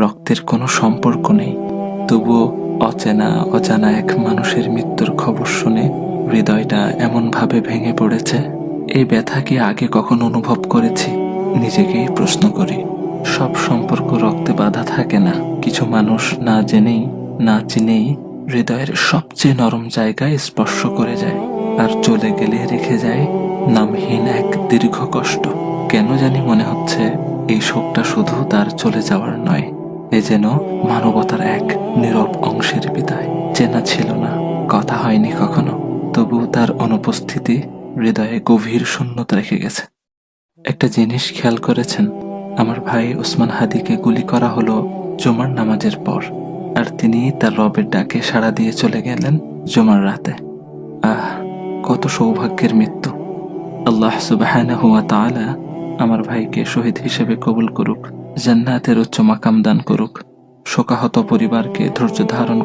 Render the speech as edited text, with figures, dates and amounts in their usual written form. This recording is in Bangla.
রক্তের কোনো সম্পর্ক নেই, তবুও অজানা এক মানুষের মৃত্যুর খবর শুনে হৃদয়টা এমনভাবে ভেঙে পড়েছে। এই ব্যথা কি আগে কখন অনুভব করেছি? নিজেকেই প্রশ্ন করি। সব সম্পর্ক রক্তে বাঁধা থাকে না। কিছু মানুষ না জেনেই না চিনেই হৃদয়ের সবচেয়ে নরম জায়গায় স্পর্শ করে যায়, আর চলে গেলে রেখে যায় নামহীন এক দীর্ঘ কষ্ট। কেন জানি মনে হচ্ছে এই শোকটা শুধু তার চলে যাওয়ার নয়, এ যেন মানবতার এক নীরব অংশের বিদায়। চেনা ছিল না, কথা হয়নি কখনো, তবু তার অনুপস্থিতি হৃদয়ে গভীর শূন্যতা রেখে গেছে। একটা জিনিস খেয়াল করেছেন? আমার ভাই ওসমান হাদিকে গুলি করা হলো জুমার নামাজের পর, আর তিনি তার রবের ডাকে সাড়া দিয়ে চলে গেলেন জুমার রাতে। আহ, কত সৌভাগ্যের মৃত্যু! আল্লাহ সুবহানাহু ওয়া তাআলা আমার ভাইকে শহীদ হিসেবে কবুল করুক, জান্নাতের উচ্চ মাকাম দান করুক, শোকাহত পরিবারকে ধৈর্য ধারণ